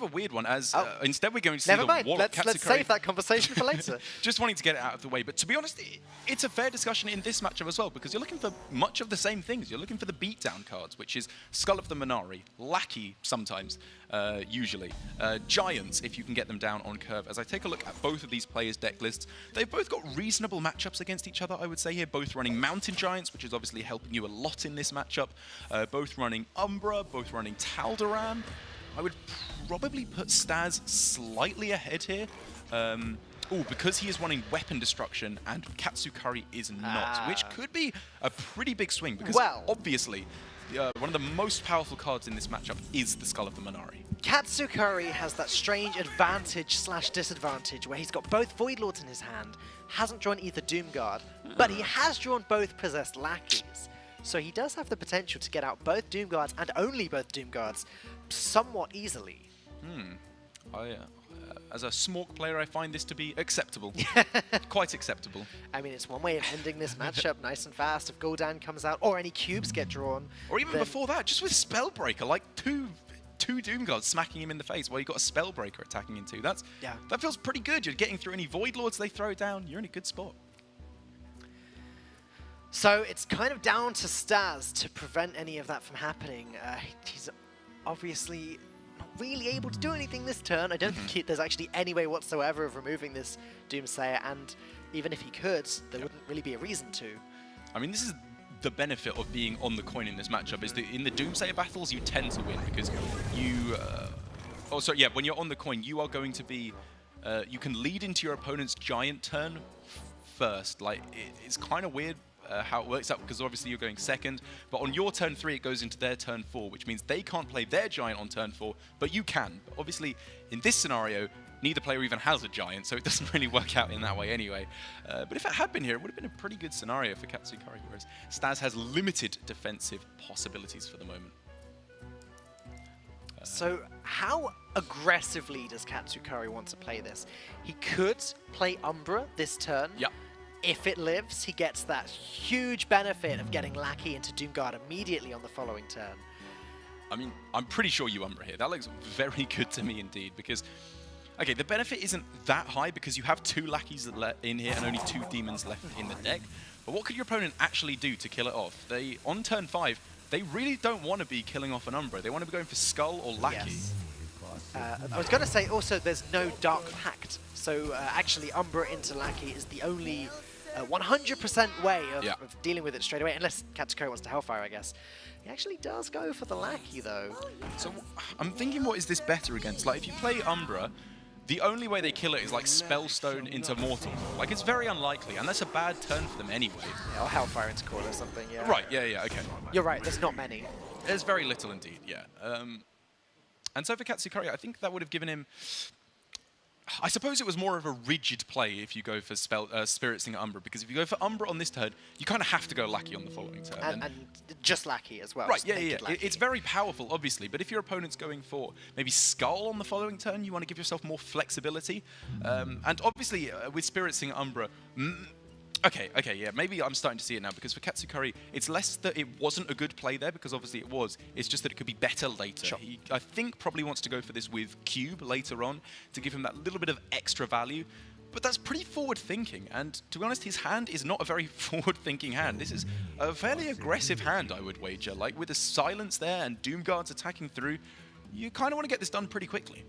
a weird one, as instead we're going to see Never the mind. Wallop Let's Katsucurry. save that conversation for later. Just wanting to get it out of the way. But to be honest, it's a fair discussion in this matchup as well, because you're looking for much of the same things. You're looking for the beatdown cards, which is Skull of the Minari, Lackey sometimes, usually, Giants if you can get them down on curve. As I take a look at both of these players' deck lists, they've both got reasonable matchups against each other, I would say here. Both running Mountain Giants, which is obviously helping you a lot in this matchup. Both running Umbra, both running Tal'Daram. I would probably put Staz slightly ahead here. Because he is running Weapon Destruction and Katsucurry is not, which could be a pretty big swing, because obviously one of the most powerful cards in this matchup is the Skull of the Minari. Katsucurry has that strange advantage/disadvantage where he's got both Void Lords in his hand, hasn't drawn either Doomguard, but he has drawn both Possessed Lackeys. So he does have the potential to get out both Doomguards and only both Doomguards somewhat easily. As a Smork player, I find this to be acceptable. Quite acceptable. I mean, it's one way of ending this matchup nice and fast. If Gul'dan comes out, or any cubes get drawn. Or even before that, just with Spellbreaker, like two Doomguards smacking him in the face while you got a Spellbreaker attacking him too. That feels pretty good. You're getting through any Void Lords they throw down. You're in a good spot. So it's kind of down to Staz to prevent any of that from happening. He's obviously not really able to do anything this turn. I don't think there's actually any way whatsoever of removing this Doomsayer, and even if he could, there wouldn't really be a reason to. I mean, this is the benefit of being on the coin in this matchup, is that in the Doomsayer battles, you tend to win, because you... when you're on the coin, you are going to be... you can lead into your opponent's Giant turn first. Like, it's kind of weird how it works out, because obviously you're going second, but on your turn 3 it goes into their turn 4, which means they can't play their Giant on turn 4, but you can. But obviously in this scenario neither player even has a Giant, so it doesn't really work out in that way anyway. But if it had been here, it would have been a pretty good scenario for Katsucurry, whereas Staz has limited defensive possibilities for the moment. So how aggressively does Katsucurry want to play this? He could play Umbra this turn. Yep. If it lives, he gets that huge benefit of getting Lackey into Doomguard immediately on the following turn. I mean, I'm pretty sure you Umbra here. That looks very good to me indeed, because... Okay, the benefit isn't that high because you have 2 Lackeys in here and only 2 Demons left in the deck. But what could your opponent actually do to kill it off? On turn 5, they really don't want to be killing off an Umbra. They want to be going for Skull or Lackey. Yes. I was going to say also there's no Dark Pact. So actually Umbra into Lackey is the only 100% way of dealing with it straight away, unless Katsucurry wants to Hellfire, I guess. He actually does go for the Lackey, though. So I'm thinking, what is this better against? Like, if you play Umbra, the only way they kill it is like Spellstone into Mortal. Like, it's very unlikely, and that's a bad turn for them anyway. Yeah, or Hellfire into Core or something, yeah. Right, yeah, okay. You're right, there's not many. There's very little indeed, yeah. And so for Katsucurry, I think that would have given him... I suppose it was more of a rigid play if you go for Spirit Singer Umbra, because if you go for Umbra on this turn, you kind of have to go Lackey on the following turn. And just Lackey as well. Right, yeah. It's very powerful, obviously, but if your opponent's going for maybe Skull on the following turn, you want to give yourself more flexibility. And obviously, with Spirit Singer Umbra... Okay, yeah, maybe I'm starting to see it now, because for Katsucurry, it's less that it wasn't a good play there, because obviously it was. It's just that it could be better later. Sure. He, I think, probably wants to go for this with Cube later on to give him that little bit of extra value. But that's pretty forward-thinking, and to be honest, his hand is not a very forward-thinking hand. This is a fairly aggressive hand, I would wager. Like, with the silence there and Doomguards attacking through, you kind of want to get this done pretty quickly.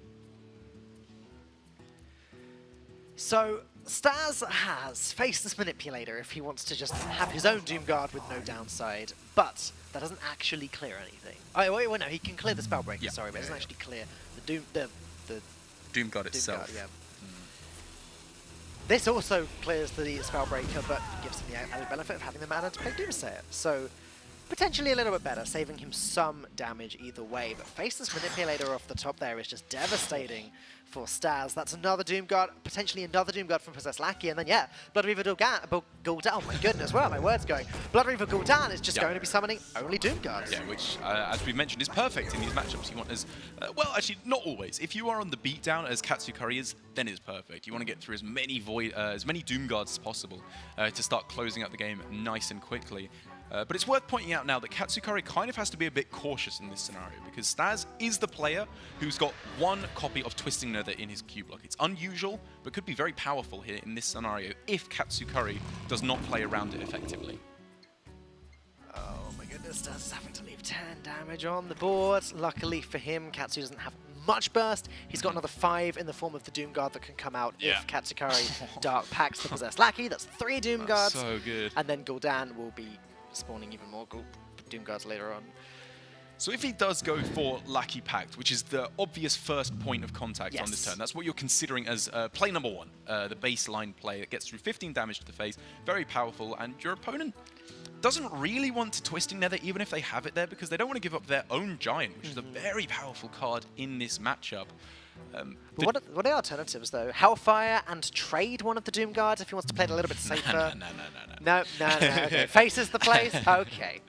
So, Staz has Faceless Manipulator if he wants to just have his own Doomguard with no downside, but that doesn't actually clear anything. Oh, wait, no, he can clear the Spellbreaker, sorry, but it doesn't actually clear the Doomguard itself. Doomguard, yeah. This also clears the Spellbreaker, but gives him the added benefit of having the mana to play Doomsayer. So, potentially a little bit better, saving him some damage either way. But Faceless Manipulator off the top there is just devastating for Staz. That's another Doomguard, potentially another Doomguard from Possessed Lackey, and then Blood Reaver Gul'dan, oh my goodness, where are my words going? Blood Reaver Gul'dan is just going to be summoning only Doomguards. Yeah, which, as we've mentioned, is perfect in these matchups. You want as, well, actually, not always. If you are on the beatdown as Katsucurry is, then it's perfect. You want to get through as many Doomguards as possible to start closing out the game nice and quickly. But it's worth pointing out now that katsucurry kind of has to be a bit cautious in this scenario because Staz is the player who's got one copy of Twisting Nether in his Q block. It's unusual, but could be very powerful here in this scenario if katsucurry does not play around it effectively. Oh my goodness, Staz is having to leave 10 damage on the board. Luckily for him, Katsu doesn't have much burst. He's got another 5 in the form of the Doom Guard that can come out if katsucurry Dark packs the Possessed Lackey. That's 3 Doom Guards. So good. And then Gul'dan will be spawning even more Doom Guards later on. So if he does go for Lackey Pact, which is the obvious first point of contact on this turn, that's what you're considering as play number 1, the baseline play that gets through 15 damage to the face, very powerful, and your opponent doesn't really want to Twisting Nether even if they have it there because they don't want to give up their own Giant, which is a very powerful card in this matchup. But what are the alternatives though? Hellfire and trade one of the Doom Guards if he wants to play it a little bit safer? No. Okay. Faces the place? Okay.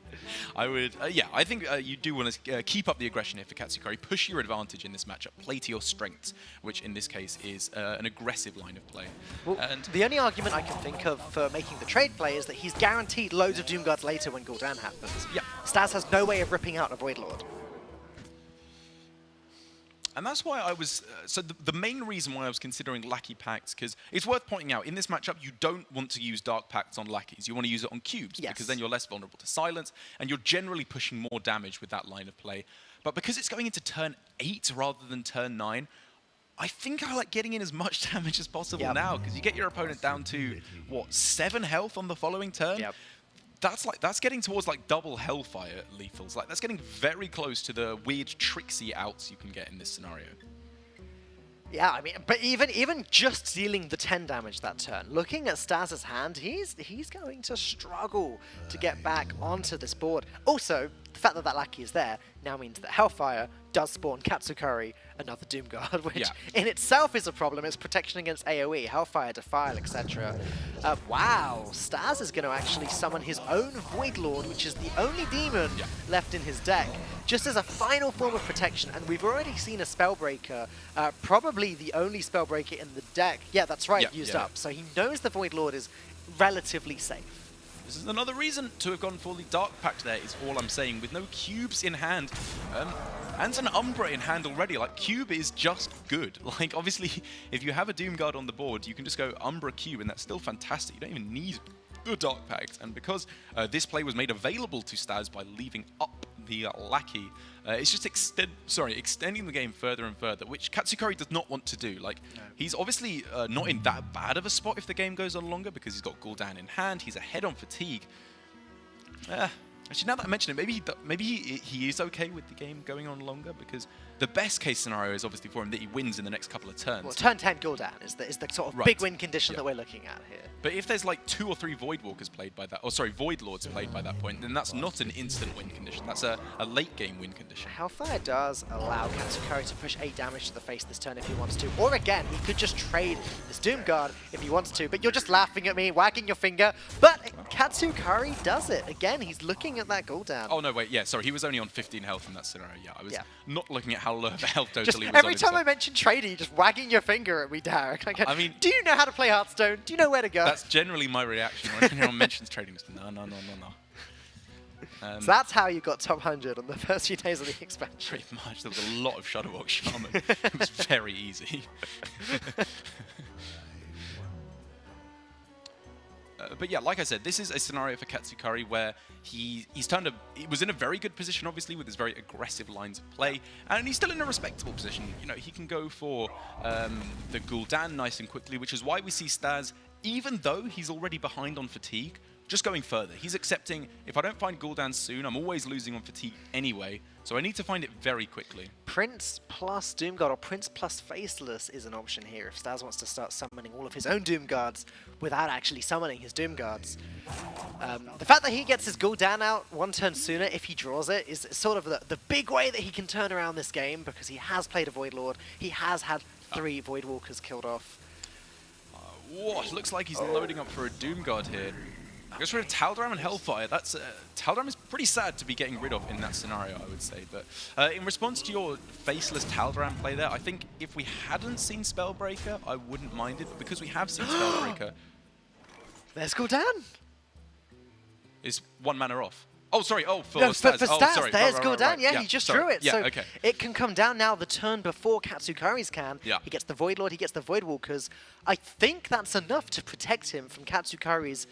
I would, I think you do want to keep up the aggression here for katsucurry, push your advantage in this matchup, play to your strengths, which in this case is an aggressive line of play. Well, and the only argument I can think of for making the trade play is that he's guaranteed loads of Doom Guards later when Gul'dan happens. Yeah. Staz has no way of ripping out a Void Lord. And that's why I was, so the main reason why I was considering Lackey Pacts, because it's worth pointing out, in this matchup, you don't want to use Dark Pacts on Lackeys. You want to use it on cubes, because then you're less vulnerable to silence, and you're generally pushing more damage with that line of play. But because it's going into turn 8 rather than turn 9, I think I like getting in as much damage as possible now, because you get your opponent down to, what, 7 health on the following turn? That's getting towards like double Hellfire lethals. Like that's getting very close to the weird tricksy outs you can get in this scenario. Yeah, I mean, but even just dealing the 10 damage that turn, looking at Staz's hand, he's going to struggle to get back onto this board. Also, the fact that that Lackey is there now means that Hellfire does spawn katsucurry, another Doom Guard, which in itself is a problem. It's protection against AoE, Hellfire, Defile, etc. Wow, Staz is going to actually summon his own Void Lord, which is the only demon left in his deck, just as a final form of protection. And we've already seen a Spellbreaker, probably the only Spellbreaker in the deck. Yeah, that's right, used up. So he knows the Void Lord is relatively safe. This is another reason to have gone for the Dark Pact there, is all I'm saying. With no cubes in hand, and an Umbra in hand already, like, cube is just good. Like, obviously, if you have a Doom Guard on the board, you can just go Umbra cube, and that's still fantastic. You don't even need the Dark Pact. And because this play was made available to Staz by leaving up the Lackey, it's just extending the game further and further, which katsucurry does not want to do. Like, he's obviously not in that bad of a spot if the game goes on longer, because he's got Gul'dan in hand, he's ahead on fatigue. Actually, now that I mention it, maybe he is okay with the game going on longer, because the best case scenario is obviously for him that he wins in the next couple of turns. Well, turn 10 Gul'dan is the sort of big win condition that we're looking at here. But if there's like 2 or 3 Void Walkers played by that, Void Lords played by that point, then that's not an instant win condition. That's a late game win condition. Hellfire does allow katsucurry to push 8 damage to the face this turn if he wants to. Or again, he could just trade this Doom Guard if he wants to. But you're just laughing at me, wagging your finger. But katsucurry does it. Again, he's looking at that Gul'dan. Oh, no, wait, sorry, he was only on 15 health in that scenario. Yeah, I was not looking at how low the health totally just was. Every time I mention trading, you're just wagging your finger at me, Derek. Like, I mean, do you know how to play Hearthstone? Do you know where to go? That's generally my reaction when anyone mentions trading. Just, no. So that's how you got top 100 on the first few days of the expansion. Pretty much. There was a lot of Shadowwalk Shaman. It was very easy. But yeah, like I said, this is a scenario for katsucurry where he was in a very good position, obviously, with his very aggressive lines of play, and he's still in a respectable position. You know, he can go for the Gul'dan nice and quickly, which is why we see Staz, even though he's already behind on fatigue, just going further. He's accepting, if I don't find Gul'dan soon, I'm always losing on fatigue anyway, so I need to find it very quickly. Prince plus Doom Guard or Prince plus Faceless is an option here if Staz wants to start summoning all of his own Doom Guards without actually summoning his Doom Guards. The fact that he gets his Gul'dan out 1 turn sooner if he draws it is sort of the big way that he can turn around this game, because he has played a Void Lord, he has had 3 Void Walkers killed off. What? Looks like he's loading up for a Doom Guard here. Gets rid of Tal'Daram and Hellfire. That's Tal'Daram is pretty sad to be getting rid of in that scenario, I would say. But in response to your faceless Tal'Daram play there, I think if we hadn't seen Spellbreaker, I wouldn't mind it. But because we have seen Spellbreaker, there's Gul'dan. It's 1 mana off. Oh, sorry. Oh, for No, Staz. for Oh, Staz, sorry. there's Right. Gul'dan. Yeah, he just drew it. Yeah, so okay. it can come down now the turn before Katsucurry's can. Yeah. He gets the Void Lord, he gets the Void Walkers. I think that's enough to protect him from Katsucurry's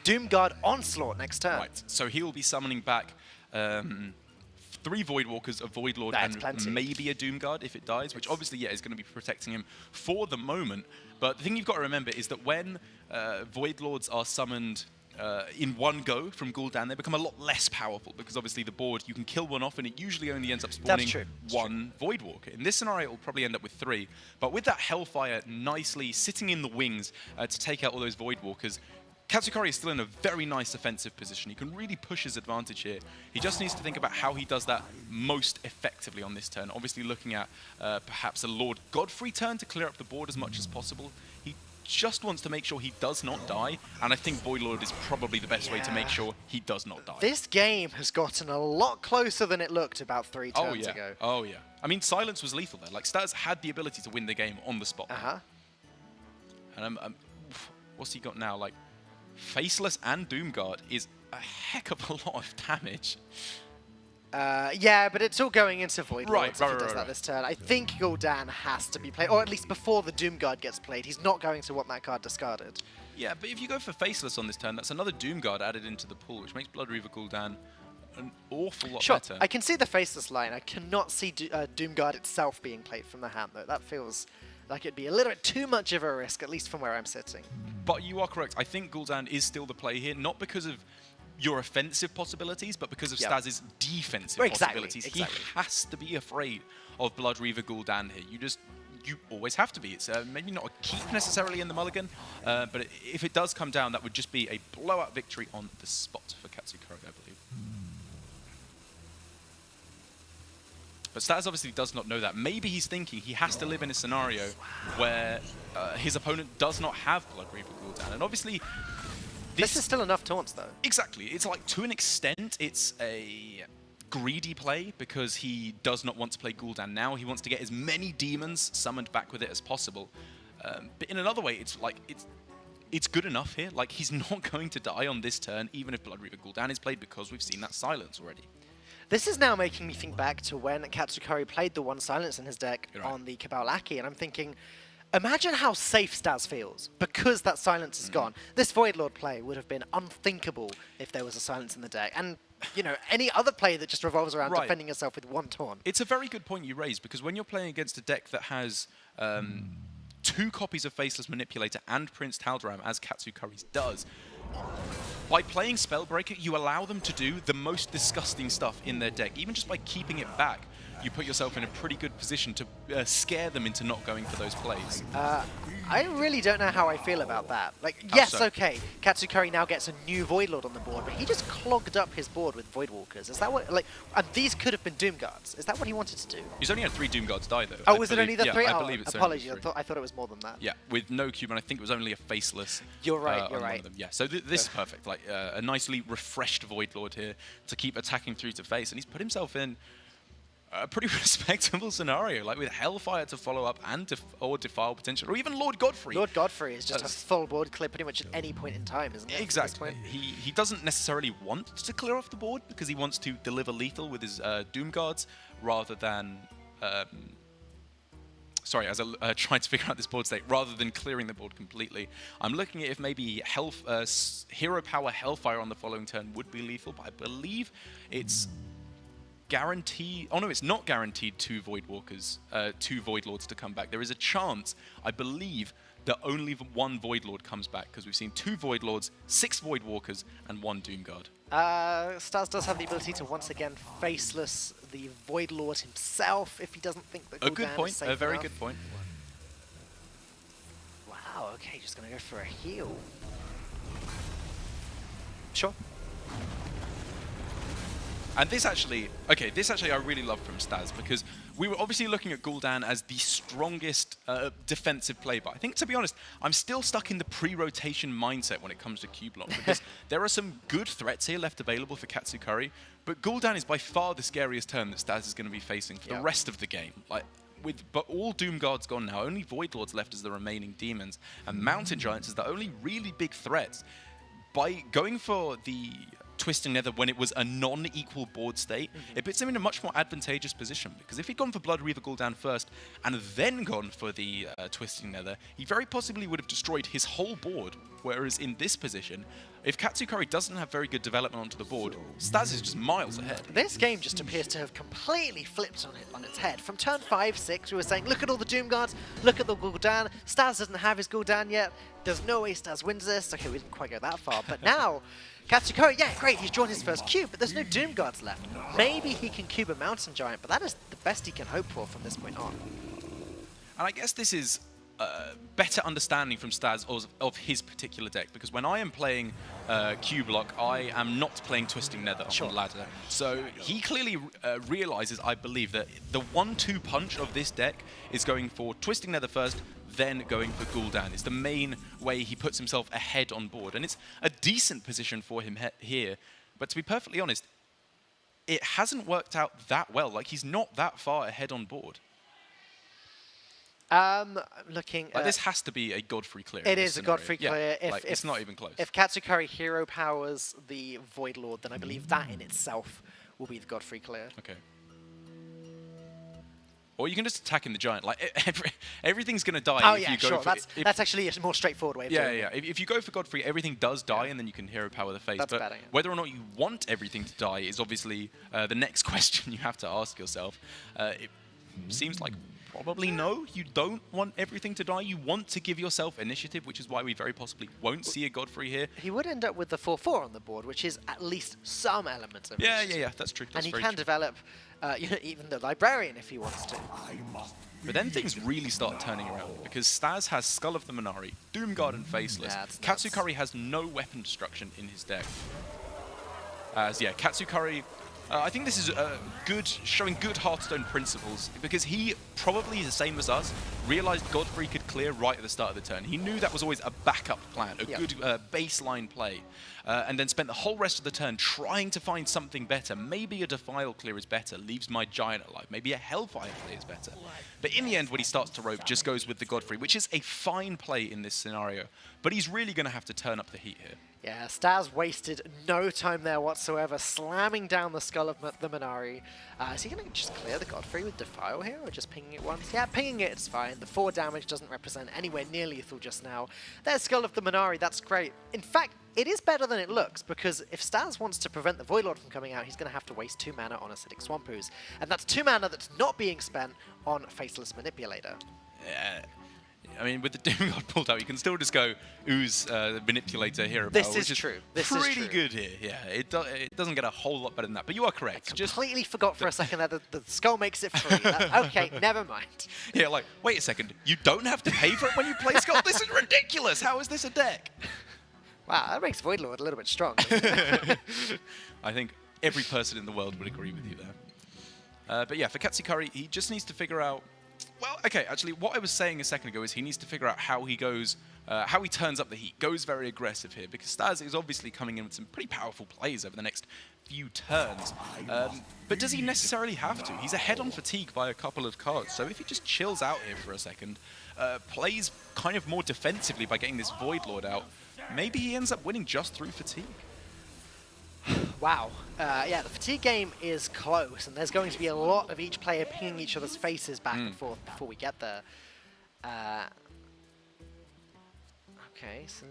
Doom Guard Onslaught next turn. Right. So he will be summoning back 3 Void Walkers, a Void Lord, That's and plenty. maybe a Doom Guard if it dies, which obviously, yeah, is going to be protecting him for the moment. But the thing you've got to remember is that when Void Lords are summoned in one go from Gul'dan, they become a lot less powerful because obviously the board, you can kill one off and it usually only ends up spawning one Void Walker. In this scenario, it will probably end up with 3. But with that Hellfire nicely sitting in the wings to take out all those Void Walkers, Katsucurry is still in a very nice offensive position. He can really push his advantage here. He just needs to think about how he does that most effectively on this turn. Obviously looking at perhaps a Lord Godfrey turn to clear up the board as much as possible. He just wants to make sure he does not die, and I think Void Lord is probably the best way to make sure he does not die. This game has gotten a lot closer than it looked about 3 turns ago. Oh, yeah. I mean, silence was lethal there. Like, Staz had the ability to win the game on the spot. And what's he got now? Like, Faceless and Doomguard is a heck of a lot of damage. Yeah, but it's all going into Void Lords if he does that right. this turn. I think Gul'dan has to be played, or at least before the Doomguard gets played. He's not going to want that card discarded. Yeah, but if you go for Faceless on this turn, that's another Doomguard added into the pool, which makes Blood Reaver Gul'dan an awful lot better. I can see the Faceless line. I cannot see Doomguard itself being played from the hand, though. That feels like it'd be a little bit too much of a risk, at least from where I'm sitting. But you are correct. I think Gul'dan is still the play here, not because of your offensive possibilities, but because of Staz's defensive possibilities. He has to be afraid of Blood Reaver Gul'dan here. You always have to be. It's maybe not a keep necessarily in the mulligan, but if it does come down, that would just be a blowout victory on the spot for Katsucurry, I believe. But Staz obviously does not know that. Maybe he's thinking he has to live in a scenario where his opponent does not have Blood Reaver Gul'dan, and obviously this is still enough taunts, though. Exactly. It's like, to an extent, it's a greedy play because he does not want to play Gul'dan now. He wants to get as many demons summoned back with it as possible. But in another way, it's like it's good enough here. Like, he's not going to die on this turn, even if Blood Reaver Gul'dan is played, because we've seen that silence already. This is now making me think back to when Katsucurry played the one silence in his deck on the Cabal Lackey, and I'm thinking, imagine how safe Staz feels because that silence is gone. This Void Lord play would have been unthinkable if there was a silence in the deck. And, you know, any other play that just revolves around defending yourself with one taunt. It's a very good point you raised, because when you're playing against a deck that has 2 copies of Faceless Manipulator and Prince Tal'Daram, as Katsucurry's does, by playing Spellbreaker, you allow them to do the most disgusting stuff in their deck. Even just by keeping it back, you put yourself in a pretty good position to scare them into not going for those plays. I really don't know how I feel about that. Like, yes, okay, Katsucurry now gets a new Void Lord on the board, but he just clogged up his board with Void Walkers. Is that what, like, and these could have been Doom Guards. Is that what he wanted to do? He's only had 3 Doom Guards die, though. Oh, was it only the 3? I believe it's apologies, only 3. I thought it was more than that. Yeah, with no cube, and I think it was only a Faceless. You're right, you're right. Yeah, so this is perfect. Like, a nicely refreshed Void Lord here to keep attacking through to face, and he's put himself in a pretty respectable scenario, like with Hellfire to follow up and or Defile potential, or even Lord Godfrey. Lord Godfrey is just a full board clear pretty much at any point in time, isn't it? Exactly. He doesn't necessarily want to clear off the board because he wants to deliver lethal with his Doom Guards rather than... sorry, as I tried to figure out this board state, rather than clearing the board completely. I'm looking at if maybe Hero Power Hellfire on the following turn would be lethal, but I believe it's guaranteed. Oh no, it's not guaranteed 2 Void Walkers, 2 Void Lords to come back. There is a chance, I believe, that only 1 Void Lord comes back, because we've seen 2 Void Lords, 6 Void Walkers, and 1 Doom Guard. Staz does have the ability to once again Faceless the Void Lord himself if he doesn't think that Gul'dan A good point, is safe a very enough. good point. Wow, okay, just gonna go for a heal. Sure. And this actually I really love from Staz, because we were obviously looking at Gul'dan as the strongest defensive play, but I think, to be honest, I'm still stuck in the pre-rotation mindset when it comes to cube lock, because there are some good threats here left available for Katsucurry, but Gul'dan is by far the scariest turn that Staz is going to be facing for the rest of the game. Like, but all Doom Guards gone now, only Void Lords left as the remaining demons, and Mountain Giants is the only really big threats. by going for the Twisting Nether when it was a non-equal board state, it puts him in a much more advantageous position, because if he'd gone for Blood Reaver Gul'dan first and then gone for the Twisting Nether, he very possibly would have destroyed his whole board, whereas in this position, if katsucurry doesn't have very good development onto the board, Staz is just miles ahead. This game just appears to have completely flipped on its head. From turn 5, 6, we were saying, look at all the Doom Guards, look at the Gul'dan, Staz doesn't have his Gul'dan yet, there's no way Staz wins this. Okay, we didn't quite go that far, but now, katsucurry, yeah, great, he's drawn his first cube, but there's no Doom Guards left. Maybe he can cube a Mountain Giant, but that is the best he can hope for from this point on. And I guess this is better understanding from Staz of his particular deck, because when I am playing Q-Block, I am not playing Twisting Nether on ladder. So he clearly realizes, I believe, that the 1-2 punch of this deck is going for Twisting Nether first, then going for Gul'dan. It's the main way he puts himself ahead on board, and it's a decent position for him here. But to be perfectly honest, it hasn't worked out that well. Like, he's not that far ahead on board. Looking like, this has to be a Godfrey clear. It is a Godfrey clear. Yeah, it's not even close. If katsucurry hero powers the Void Lord, then I believe that in itself will be the Godfrey clear. Okay. Or you can just attack in the giant. Like, everything's going to die Oh if yeah, you go sure. for That's actually a more straightforward way of doing it. Yeah. If you go for Godfrey, everything does die, and then you can hero power the face. That's but better, yeah. whether or not you want everything to die is obviously the next question you have to ask yourself. It seems like probably no, you don't want everything to die. You want to give yourself initiative, which is why we very possibly won't see a Godfrey here. He would end up with the 4-4 on the board, which is at least some element of Yeah, initiative. yeah, that's true. That's and he very can true. develop even the Librarian if he wants to. But then things really start turning around, because Staz has Skull of the Minari, Doomguard and Faceless. That's katsucurry has no weapon destruction in his deck. As yeah, katsucurry, I think this is showing good Hearthstone principles, because he, probably the same as us, realized Godfrey could clear right at the start of the turn. He knew that was always a backup plan, a good baseline play, and then spent the whole rest of the turn trying to find something better. Maybe a Defile clear is better, leaves my Giant alive. Maybe a Hellfire play is better. But in the end, when he starts to rope, just goes with the Godfrey, which is a fine play in this scenario. But he's really going to have to turn up the heat here. Yeah, Staz wasted no time there whatsoever, slamming down the Skull of the Minari. Is he going to just clear the Godfrey with Defile here, or just pinging it once? Yeah, pinging it, it's fine. The 4 damage doesn't represent anywhere near lethal just now. There's Skull of the Minari, that's great. In fact, it is better than it looks, because if Staz wants to prevent the Void Lord from coming out, he's going to have to waste 2 mana on Acidic Swamp Ooze. And that's 2 mana that's not being spent on Faceless Manipulator. Yeah. I mean, with the Doomguard pulled out, you can still just go Ooze Manipulator Hero This Power, is which true. is This pretty is true. good here. Yeah, it doesn't get a whole lot better than that, but you are correct. Completely forgot for a second that the skull makes it free. Okay, never mind. Yeah, like, wait a second, you don't have to pay for it when you play Skull? This is ridiculous! How is this a deck? Wow, that makes Void Lord a little bit strong. I think every person in the world would agree with you there. But yeah, for katsucurry, he just needs to figure out... Well, okay, actually, what I was saying a second ago is he needs to figure out how he goes, how he turns up the heat, goes very aggressive here, because Staz is obviously coming in with some pretty powerful plays over the next few turns. But does he necessarily have to? He's ahead on fatigue by a couple of cards, so if he just chills out here for a second, plays kind of more defensively by getting this Void Lord out, maybe he ends up winning just through fatigue. Wow. Yeah, the fatigue game is close, and there's going to be a lot of each player pinging each other's faces back and forth before we get there. Okay, so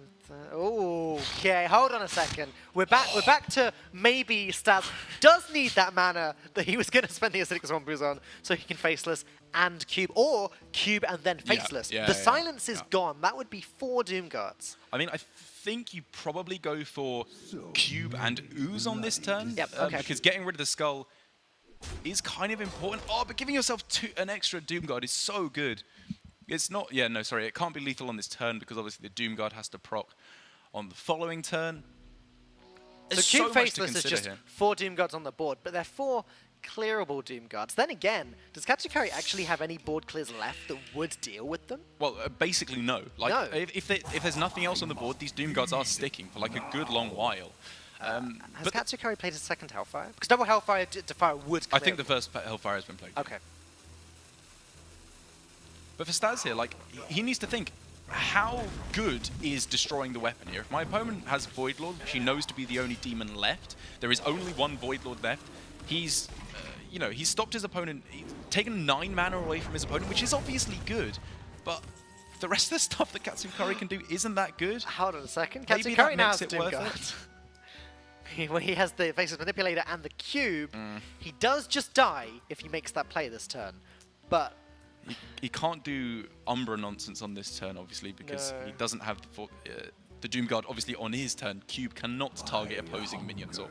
okay, hold on a second. We're back to maybe Staz does need that mana that he was going to spend the Acidic Swamp Ooze on, so he can Faceless and Cube, or Cube and then Faceless. The silence is gone. That would be 4 Doom Guards. I mean, I think you probably go for Cube and Ooze on this turn. Yep, okay. Because getting rid of the Skull is kind of important. Oh, but giving yourself an extra Doom Guard is so good. It's not... Yeah, no, sorry. It can't be lethal on this turn, because obviously the Doom Guard has to proc on the following turn. So Cube Faceless is just 4 Doom Guards on the board, but they're 4 clearable Doom Guards. Then again, does katsucurry actually have any board clears left that would deal with them? Well, basically no. Like, no. If there's nothing else on the board, these Doom Guards are sticking for like a good long while. Has katsucurry played his second Hellfire? Because double Hellfire Defire would clear I think the first Hellfire has been played. Okay. But for Staz here, like, he needs to think, how good is destroying the weapon here? If my opponent has Void Lord, which he knows to be the only demon left, there is only one Void Lord left. He's, you know, he's stopped his opponent, he's taken 9 mana away from his opponent, which is obviously good, but the rest of the stuff that katsucurry can do isn't that good. Hold on a second. Maybe katsucurry that now makes has it Doom worth Guard. it. When he has the Faceless Manipulator and the Cube, he does just die if he makes that play this turn. But He can't do Umbra nonsense on this turn, obviously, because No. he doesn't have the Doom Guard, obviously, on his turn. Cube cannot target opposing minions. Or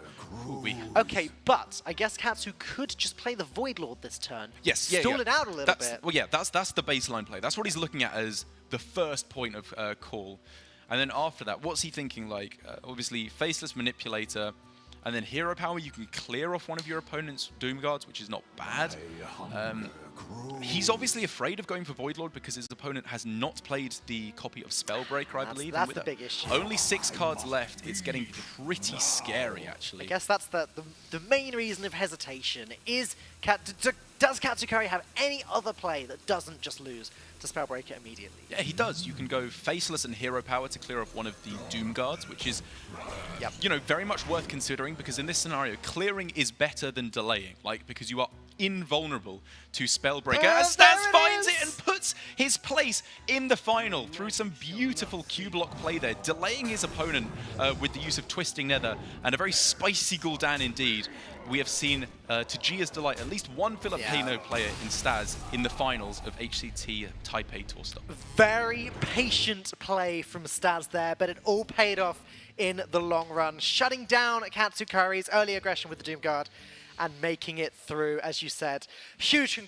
okay, but I guess Katsu could just play the Void Lord this turn. Yes, yeah, stall yeah. it out a little bit. Well, yeah, that's the baseline play. That's what he's looking at as the first point of call. And then after that, what's he thinking? Like, obviously, Faceless Manipulator, and then Hero Power, you can clear off one of your opponent's Doom Guards, which is not bad. He's obviously afraid of going for Void Lord because his opponent has not played the copy of Spellbreaker, I believe. That's and the with big issue. Only 6 cards left. It's getting pretty scary, actually. I guess that's the main reason of hesitation is does Katsucurry have any other play that doesn't just lose to Spellbreaker immediately? Yeah, he does. You can go Faceless and Hero Power to clear off one of the Doom Guards, which is, you know, very much worth considering because in this scenario, clearing is better than delaying, like, because you are invulnerable to Spellbreaker. As Staz finds it and puts his place in the final through some beautiful Q-block play there, delaying his opponent with the use of Twisting Nether, and a very spicy Gul'dan indeed. We have seen, to Gia's delight, at least one Filipino player in Staz in the finals of HCT Taipei Tour Stop. Very patient play from Staz there, but it all paid off in the long run, shutting down katsucurry's early aggression with the Doom Guard and making it through, as you said. Huge congratulations.